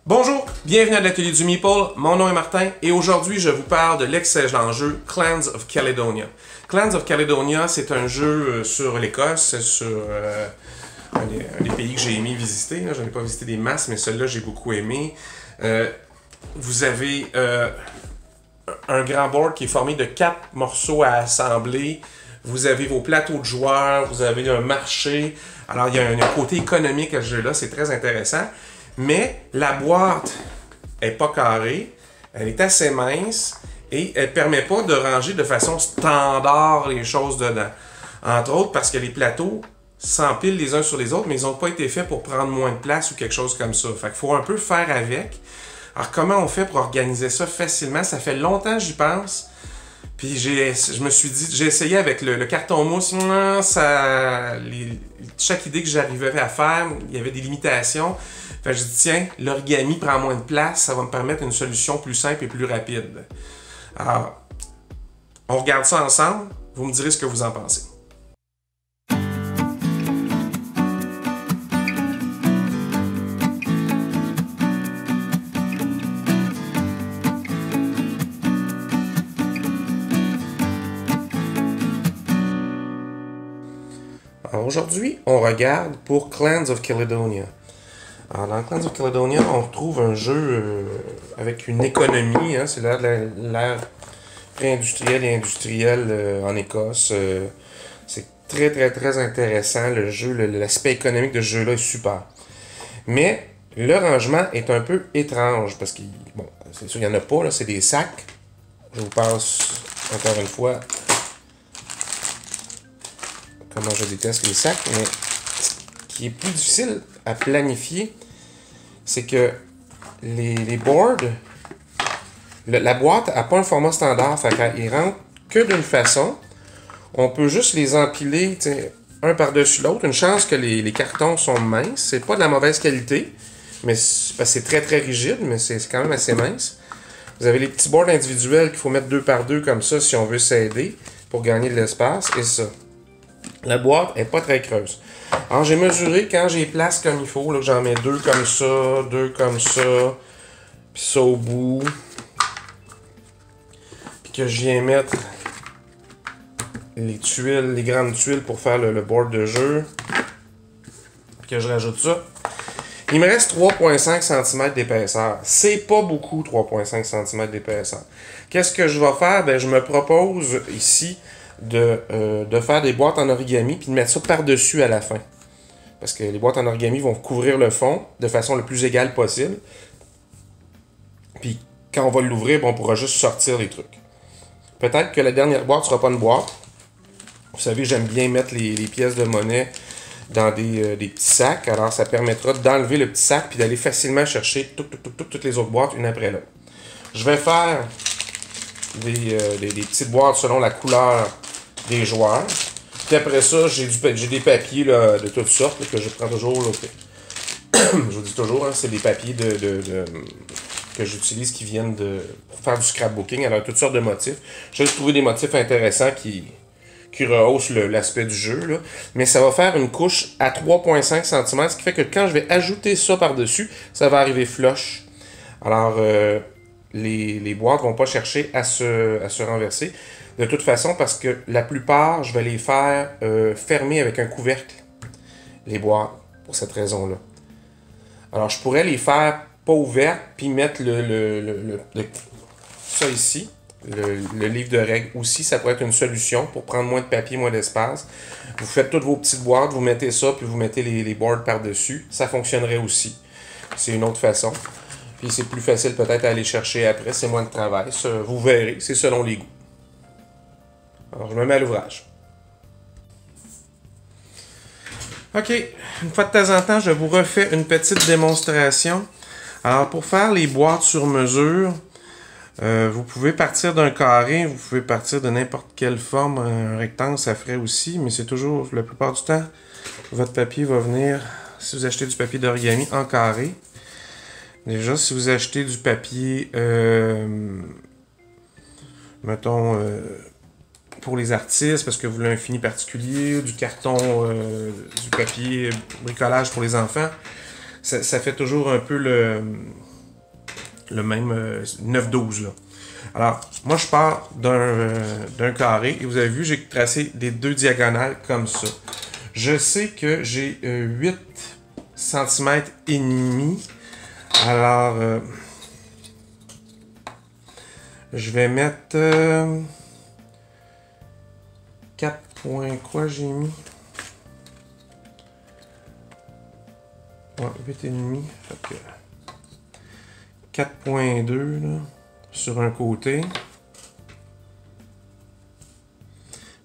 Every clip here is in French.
Bonjour, bienvenue à l'atelier du Meeple, mon nom est Martin et aujourd'hui je vous parle de l'excellent jeu Clans of Caledonia. Clans of Caledonia, c'est un jeu sur l'Écosse, sur un des pays que j'ai aimé visiter. Je n'ai pas visité des masses, mais celui-là j'ai beaucoup aimé. Vous avez un grand board qui est formé de 4 morceaux à assembler. Vous avez vos plateaux de joueurs, vous avez un marché. Alors il y a un côté économique à ce jeu-là, c'est très intéressant. Mais la boîte est pas carrée, elle est assez mince et elle permet pas de ranger de façon standard les choses dedans. Entre autres parce que les plateaux s'empilent les uns sur les autres, mais ils n'ont pas été faits pour prendre moins de place ou quelque chose comme ça. Fait qu'il faut un peu faire avec. Alors comment on fait pour organiser ça facilement? Ça fait longtemps que j'y pense. Puis je me suis dit, j'ai essayé avec le carton mousse, chaque idée que j'arrivais à faire, il y avait des limitations. Fait que je dis, tiens, l'origami prend moins de place, ça va me permettre une solution plus simple et plus rapide. Alors, on regarde ça ensemble, vous me direz ce que vous en pensez. Alors aujourd'hui, on regarde pour Clans of Caledonia. Alors, dans Clans of Caledonia, on retrouve un jeu avec une économie. Hein, c'est l'ère pré-industrielle et industrielle en Écosse. C'est très intéressant. Le jeu, l'aspect économique de ce jeu-là est super. Mais le rangement est un peu étrange parce que, bon, c'est sûr, il n'y en a pas. C'est des sacs. Je vous passe encore une fois comment je déteste les sacs. Mais ce qui est plus difficile à planifier, c'est que les boards, la boîte n'a pas un format standard, fait qu'ils rentrent que d'une façon. On peut juste les empiler un par-dessus l'autre. Une chance que les cartons sont minces. C'est pas de la mauvaise qualité, mais c'est très rigide, mais c'est quand même assez mince. Vous avez les petits boards individuels qu'il faut mettre 2 par 2 comme ça si on veut s'aider pour gagner de l'espace. Et ça. La boîte n'est pas très creuse. Alors, j'ai mesuré quand j'ai place comme il faut, là, que j'en mets 2 comme ça, 2 comme ça, puis ça au bout. Puis que je viens mettre les tuiles, les grandes tuiles pour faire le board de jeu. Puis que je rajoute ça. Il me reste 3,5 cm d'épaisseur. C'est pas beaucoup, 3,5 cm d'épaisseur. Qu'est-ce que je vais faire? Ben, je me propose ici de faire des boîtes en origami puis de mettre ça par-dessus à la fin. Parce que les boîtes en origami vont couvrir le fond de façon le plus égale possible. Puis quand on va l'ouvrir, on pourra juste sortir les trucs. Peut-être que la dernière boîte ne sera pas une boîte. Vous savez, j'aime bien mettre les pièces de monnaie dans des petits sacs. Alors ça permettra d'enlever le petit sac puis d'aller facilement chercher toutes les autres boîtes une après l'autre. Je vais faire des petites boîtes selon la couleur des joueurs. Puis après ça, j'ai des papiers là, de toutes sortes là, que je prends toujours. Là, je vous dis toujours, hein, c'est des papiers que j'utilise qui viennent pour faire du scrapbooking. Alors, toutes sortes de motifs. J'ai trouvé des motifs intéressants qui rehaussent l'aspect du jeu. Là. Mais ça va faire une couche à 3,5 cm, ce qui fait que quand je vais ajouter ça par-dessus, ça va arriver flush. Alors, les boîtes ne vont pas chercher à se renverser. De toute façon, parce que la plupart, je vais les faire fermer avec un couvercle, les boîtes, pour cette raison-là. Alors, je pourrais les faire pas ouvertes, puis mettre ça ici, le livre de règles aussi, ça pourrait être une solution pour prendre moins de papier, moins d'espace. Vous faites toutes vos petites boîtes, vous mettez ça, puis vous mettez les boards par-dessus. Ça fonctionnerait aussi. C'est une autre façon. Puis c'est plus facile peut-être à aller chercher après, c'est moins de travail. Ça, vous verrez, c'est selon les goûts. Alors, je me mets à l'ouvrage. OK, une fois de temps en temps, je vous refais une petite démonstration. Alors, pour faire les boîtes sur mesure, vous pouvez partir d'un carré, vous pouvez partir de n'importe quelle forme. Un rectangle, ça ferait aussi, mais c'est toujours, la plupart du temps, votre papier va venir, si vous achetez du papier d'origami, en carré. Déjà, si vous achetez du papier, mettons, pour les artistes, parce que vous voulez un fini particulier, du carton, du papier bricolage pour les enfants, ça fait toujours un peu le même 9-12 là. Alors, moi je pars d'un carré et vous avez vu, j'ai tracé des deux diagonales comme ça. Je sais que j'ai 8 cm et demi. Alors, je vais mettre 4 points. Quoi j'ai mis? Ouais, 8,5. Fait que 4,2 là, sur un côté.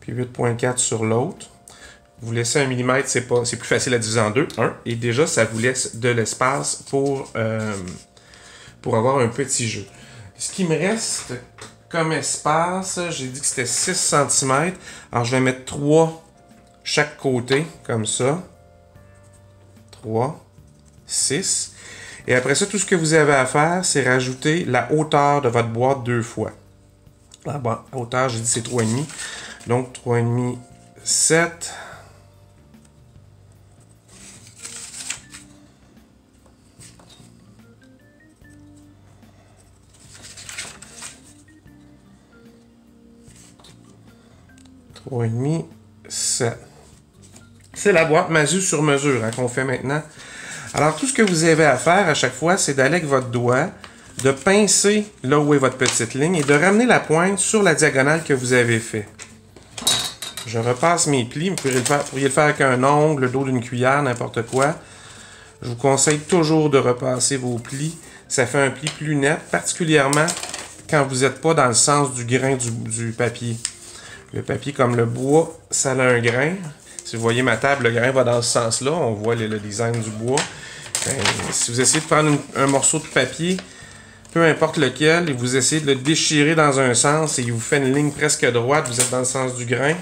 Puis 8,4 sur l'autre. Vous laissez 1 mm, c'est plus facile à diviser en deux. Et déjà, ça vous laisse de l'espace pour avoir un petit jeu. Ce qui me reste comme espace, j'ai dit que c'était 6 cm. Alors, je vais mettre 3 chaque côté, comme ça. 3, 6. Et après ça, tout ce que vous avez à faire, c'est rajouter la hauteur de votre boîte 2 fois. La hauteur, j'ai dit c'est 3,5. Donc, 3,5, 7. Et demi, 7. C'est la boîte mesure sur mesure hein, qu'on fait maintenant. Alors, tout ce que vous avez à faire à chaque fois, c'est d'aller avec votre doigt, de pincer là où est votre petite ligne et de ramener la pointe sur la diagonale que vous avez fait. Je repasse mes plis. Vous pourriez le faire avec un ongle, le dos d'une cuillère, n'importe quoi. Je vous conseille toujours de repasser vos plis. Ça fait un pli plus net, particulièrement quand vous n'êtes pas dans le sens du grain du papier. Le papier, comme le bois, ça a un grain. Si vous voyez ma table, le grain va dans ce sens-là. On voit le design du bois. Ben, si vous essayez de prendre un morceau de papier, peu importe lequel, et vous essayez de le déchirer dans un sens et il vous fait une ligne presque droite, vous êtes dans le sens du grain.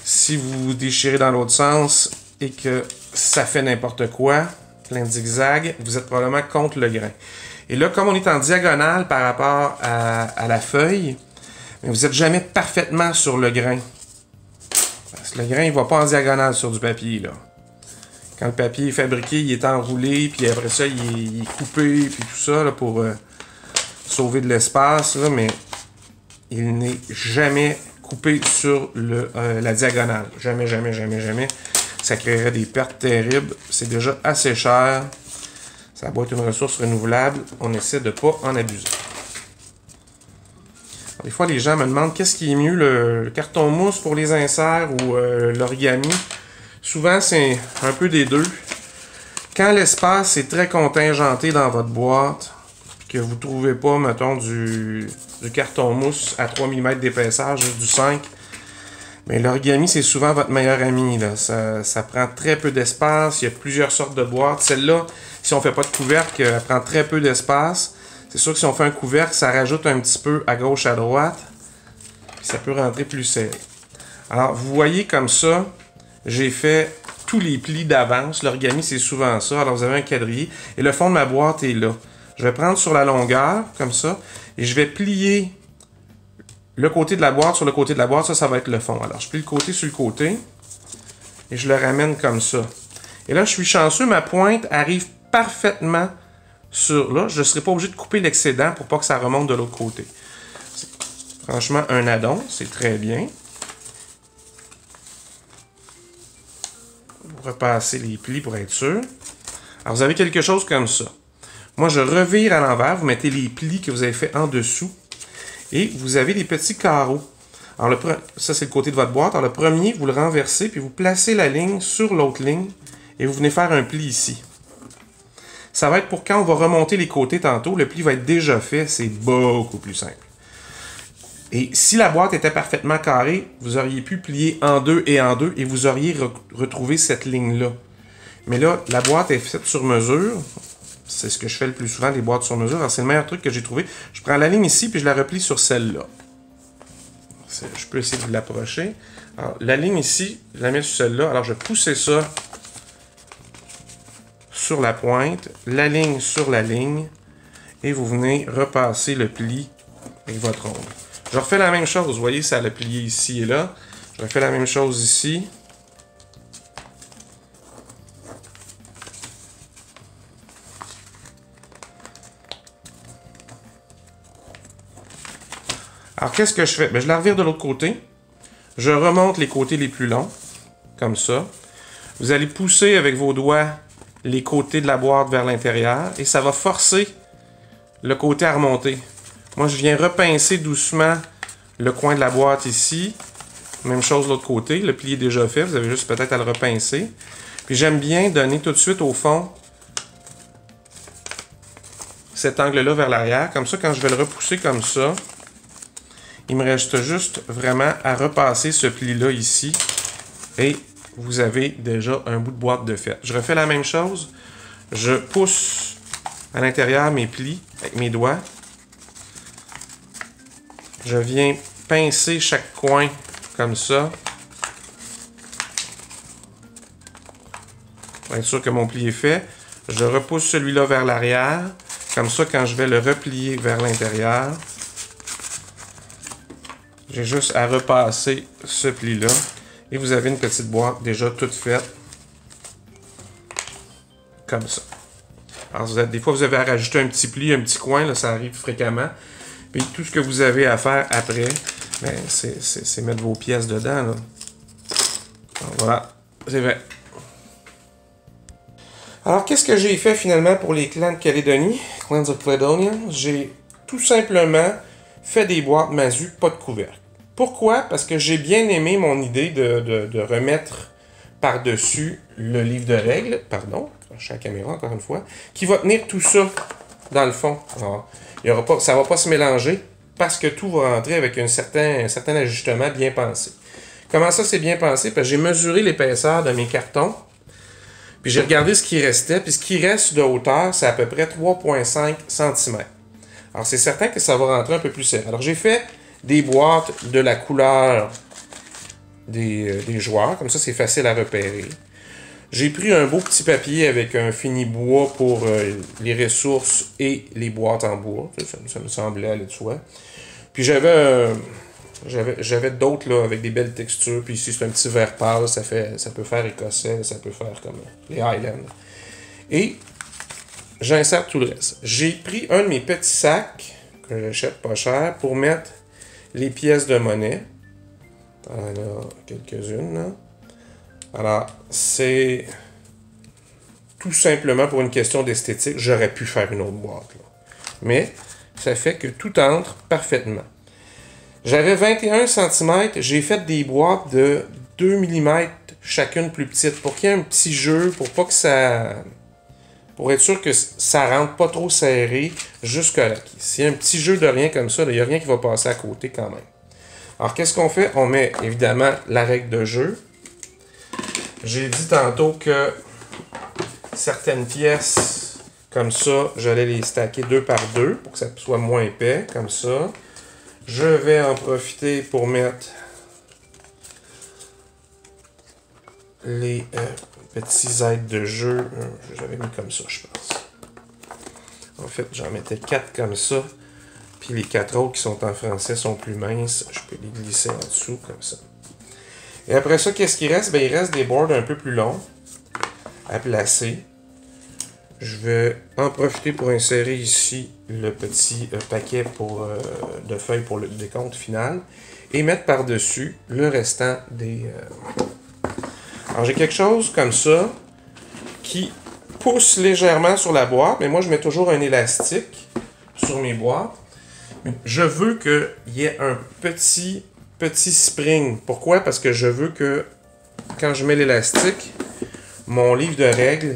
Si vous déchirez dans l'autre sens et que ça fait n'importe quoi, plein de zigzags, vous êtes probablement contre le grain. Et là, comme on est en diagonale par rapport à la feuille, mais vous n'êtes jamais parfaitement sur le grain. Parce que le grain, il ne va pas en diagonale sur du papier, là. Quand le papier est fabriqué, il est enroulé, puis après ça, il est coupé, puis tout ça, là, pour sauver de l'espace, mais il n'est jamais coupé sur la diagonale. Jamais, jamais, jamais, jamais. Ça créerait des pertes terribles. C'est déjà assez cher. Ça doit être une ressource renouvelable. On essaie de ne pas en abuser. Des fois, les gens me demandent qu'est-ce qui est mieux, le carton mousse pour les inserts ou l'origami. Souvent, c'est un peu des deux. Quand l'espace est très contingenté dans votre boîte, que vous ne trouvez pas, mettons, du carton mousse à 3 mm d'épaisseur, juste du 5, mais l'origami, c'est souvent votre meilleur ami. Là. Ça prend très peu d'espace. Il y a plusieurs sortes de boîtes. Celle-là, si on ne fait pas de couvercle, elle prend très peu d'espace. C'est sûr que si on fait un couvercle, ça rajoute un petit peu à gauche, à droite. Puis ça peut rentrer plus serré. Alors, vous voyez comme ça, j'ai fait tous les plis d'avance. L'origami, c'est souvent ça. Alors, vous avez un quadrillé. Et le fond de ma boîte est là. Je vais prendre sur la longueur, comme ça. Et je vais plier le côté de la boîte sur le côté de la boîte. Ça va être le fond. Alors, je plie le côté sur le côté. Et je le ramène comme ça. Et là, je suis chanceux. Ma pointe arrive parfaitement sur là. Je ne serai pas obligé de couper l'excédent pour pas que ça remonte de l'autre côté. Franchement, un addon. C'est très bien. Vous repassez les plis pour être sûr. Alors, vous avez quelque chose comme ça. Moi, je revire à l'envers. Vous mettez les plis que vous avez fait en dessous. Et vous avez des petits carreaux. Alors, ça, c'est le côté de votre boîte. Alors, le premier, vous le renversez, puis vous placez la ligne sur l'autre ligne. Et vous venez faire un pli ici. Ça va être pour quand on va remonter les côtés tantôt. Le pli va être déjà fait. C'est beaucoup plus simple. Et si la boîte était parfaitement carrée, vous auriez pu plier en deux et vous auriez retrouvé cette ligne-là. Mais là, la boîte est faite sur mesure. C'est ce que je fais le plus souvent, des boîtes sur mesure. Alors, c'est le meilleur truc que j'ai trouvé. Je prends la ligne ici, puis je la replie sur celle-là. Je peux essayer de l'approcher. Alors, la ligne ici, je la mets sur celle-là. Alors, je vais pousser ça sur la pointe, la ligne sur la ligne, et vous venez repasser le pli avec votre ongle. Je refais la même chose. Vous voyez, ça a le plié ici et là. Je refais la même chose ici. Alors, qu'est-ce que je fais? Ben, je la revire de l'autre côté. Je remonte les côtés les plus longs, comme ça. Vous allez pousser avec vos doigts les côtés de la boîte vers l'intérieur et ça va forcer le côté à remonter. Moi, je viens repincer doucement le coin de la boîte ici. Même chose de l'autre côté. Le pli est déjà fait. Vous avez juste peut-être à le repincer. Puis j'aime bien donner tout de suite au fond cet angle-là vers l'arrière. Comme ça, quand je vais le repousser comme ça, il me reste juste vraiment à repasser ce pli-là ici. Et vous avez déjà un bout de boîte de fait. Je refais la même chose. Je pousse à l'intérieur mes plis avec mes doigts. Je viens pincer chaque coin comme ça. Pour être sûr que mon pli est fait. Je repousse celui-là vers l'arrière. Comme ça, quand je vais le replier vers l'intérieur, j'ai juste à repasser ce pli-là. Et vous avez une petite boîte déjà toute faite. Comme ça. Alors, des fois, vous avez à rajouter un petit pli, un petit coin. Là, ça arrive fréquemment. Puis tout ce que vous avez à faire après, ben, c'est mettre vos pièces dedans. Là. Alors, voilà, c'est vrai. Alors, qu'est-ce que j'ai fait finalement pour les clans de Calédonie, Clans of Caledonia? J'ai tout simplement fait des boîtes Mazu, pas de couvercle. Pourquoi? Parce que j'ai bien aimé mon idée de remettre par-dessus le livre de règles, pardon, je suis à la caméra encore une fois, qui va tenir tout ça dans le fond. Alors, ça ne va pas se mélanger parce que tout va rentrer avec un certain ajustement bien pensé. Comment ça, c'est bien pensé? Parce que j'ai mesuré l'épaisseur de mes cartons, puis j'ai regardé ce qui restait, puis ce qui reste de hauteur, c'est à peu près 3,5 cm. Alors, c'est certain que ça va rentrer un peu plus serré. Alors, j'ai fait des boîtes de la couleur des joueurs, comme ça, c'est facile à repérer. J'ai pris un beau petit papier avec un fini bois pour les ressources et les boîtes en bois. Ça me semblait aller de soi. Puis j'avais d'autres là avec des belles textures. Puis ici, c'est un petit vert pâle. Ça peut faire écossais, ça peut faire comme les Highlands. Et j'insère tout le reste. J'ai pris un de mes petits sacs que j'achète pas cher pour mettre les pièces de monnaie. Voilà, quelques-unes là. Alors, c'est tout simplement pour une question d'esthétique. J'aurais pu faire une autre boîte. Là. Mais ça fait que tout entre parfaitement. J'avais 21 cm. J'ai fait des boîtes de 2 mm chacune plus petite. Pour qu'il y ait un petit jeu, pour pas que ça... Pour être sûr que ça rentre pas trop serré jusqu'à là. S'il y a un petit jeu de rien comme ça, il n'y a rien qui va passer à côté quand même. Alors, qu'est-ce qu'on fait? On met évidemment la règle de jeu. J'ai dit tantôt que certaines pièces, comme ça, j'allais les stacker 2 par 2 pour que ça soit moins épais, comme ça. Je vais en profiter pour mettre les petits aides de jeu. J'avais mis comme ça, je pense. En fait, j'en mettais 4 comme ça. Puis les 4 autres qui sont en français sont plus minces. Je peux les glisser en dessous, comme ça. Et après ça, qu'est-ce qu'il reste? Ben, il reste des boards un peu plus longs à placer. Je vais en profiter pour insérer ici le petit paquet de feuilles pour le décompte final et mettre par-dessus le restant des... Alors, j'ai quelque chose comme ça qui pousse légèrement sur la boîte, mais moi, je mets toujours un élastique sur mes boîtes. Je veux qu'il y ait un petit spring. Pourquoi? Parce que je veux que, quand je mets l'élastique, mon livre de règles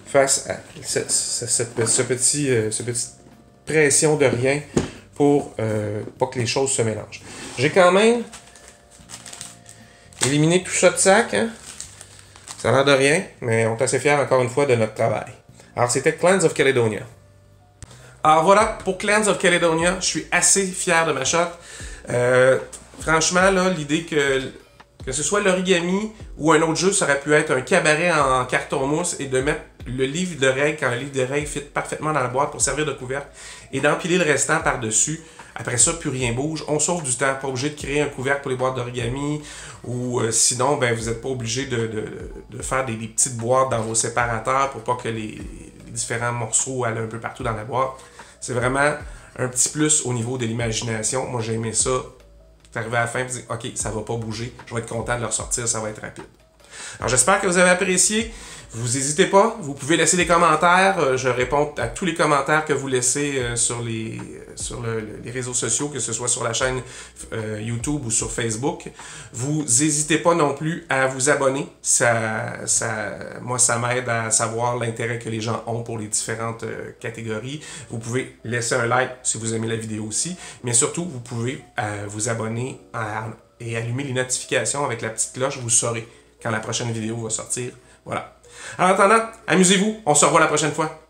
fasse cette petite pression de rien pour pas que les choses se mélangent. J'ai quand même éliminé tout ça de sac. Hein? Ça a l'air de rien, mais on est assez fiers encore une fois de notre travail. Alors, c'était Clans of Caledonia. Alors voilà, pour Clans of Caledonia, je suis assez fier de ma shot. Franchement, là, l'idée que ce soit l'origami ou un autre jeu, ça aurait pu être un cabaret en carton mousse et de mettre le livre de règles, quand le livre de règles fit parfaitement dans la boîte pour servir de couvercle et d'empiler le restant par-dessus. Après ça, plus rien bouge. On sauve du temps, pas obligé de créer un couvercle pour les boîtes d'origami ou sinon, ben, vous n'êtes pas obligé de faire des petites boîtes dans vos séparateurs pour pas que les différents morceaux aillent un peu partout dans la boîte. C'est vraiment un petit plus au niveau de l'imagination. Moi, j'ai aimé ça. C'est arrivé à la fin et dire, OK, ça va pas bouger. Je vais être content de le ressortir, ça va être rapide. Alors, j'espère que vous avez apprécié. Vous n'hésitez pas, vous pouvez laisser des commentaires. Je réponds à tous les commentaires que vous laissez sur les réseaux sociaux, que ce soit sur la chaîne YouTube ou sur Facebook. Vous n'hésitez pas non plus à vous abonner. Moi, ça m'aide à savoir l'intérêt que les gens ont pour les différentes catégories. Vous pouvez laisser un like si vous aimez la vidéo aussi. Mais surtout, vous pouvez vous abonner et allumer les notifications avec la petite cloche. Vous saurez quand la prochaine vidéo va sortir. Voilà. En attendant, amusez-vous. On se revoit la prochaine fois.